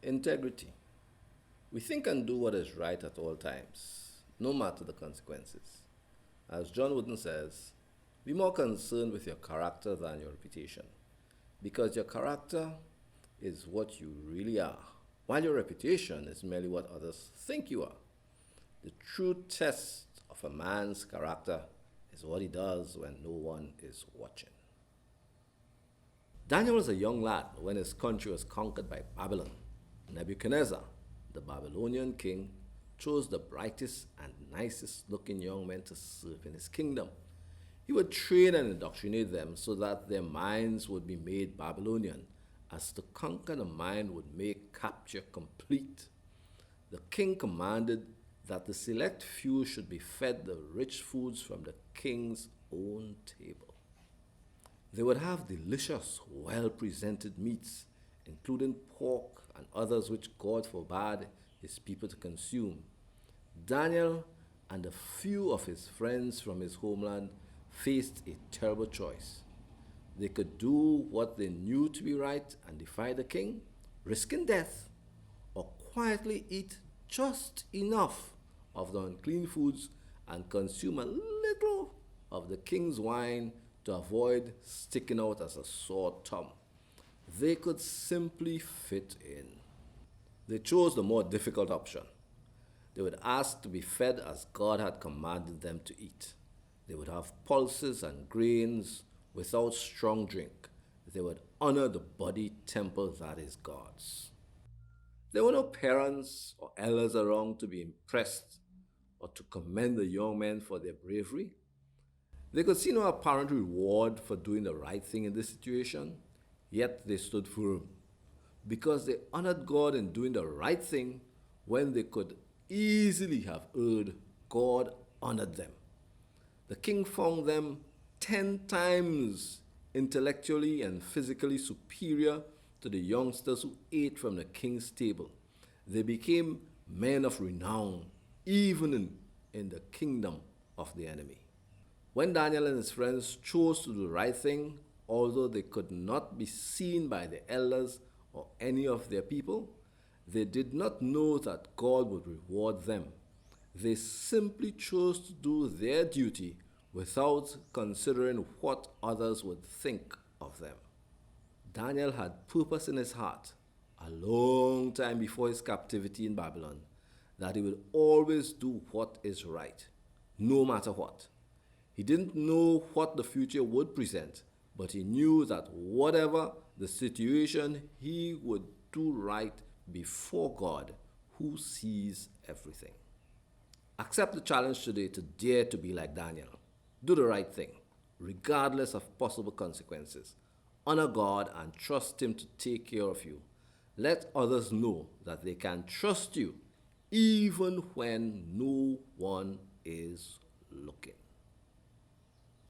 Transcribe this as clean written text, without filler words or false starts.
Integrity. We think and do what is right at all times, no matter the consequences. As John Wooden says, be more concerned with your character than your reputation, because your character is what you really are, while your reputation is merely what others think you are. The true test of a man's character is what he does when no one is watching. Daniel was a young lad when his country was conquered by Babylon. Nebuchadnezzar, the Babylonian king, chose the brightest and nicest looking young men to serve in his kingdom. He would train and indoctrinate them so that their minds would be made Babylonian, as to conquer the mind would make capture complete. The king commanded that the select few should be fed the rich foods from the king's own table. They would have delicious, well-presented meats, including pork and others which God forbade his people to consume. Daniel and a few of his friends from his homeland faced a terrible choice. They could do what they knew to be right and defy the king, risking death, or quietly eat just enough of the unclean foods and consume a little of the king's wine to avoid sticking out as a sore thumb. They could simply fit in. They chose the more difficult option. They would ask to be fed as God had commanded them to eat. They would have pulses and grains without strong drink. They would honor the body temple that is God's. There were no parents or elders around to be impressed or to commend the young men for their bravery. They could see no apparent reward for doing the right thing in this situation, yet they stood firm, because they honored God in doing the right thing when they could easily have heard God honored them. The king found them 10 times intellectually and physically superior to the youngsters who ate from the king's table. They became men of renown, even in the kingdom of the enemy. When Daniel and his friends chose to do the right thing, although they could not be seen by the elders or any of their people, they did not know that God would reward them. They simply chose to do their duty without considering what others would think of them. Daniel had purpose in his heart, a long time before his captivity in Babylon, that he would always do what is right, no matter what. He didn't know what the future would present, but he knew that whatever the situation, he would do right before God, who sees everything. Accept the challenge today to dare to be like Daniel. Do the right thing, regardless of possible consequences. Honor God and trust Him to take care of you. Let others know that they can trust you even when no one is looking.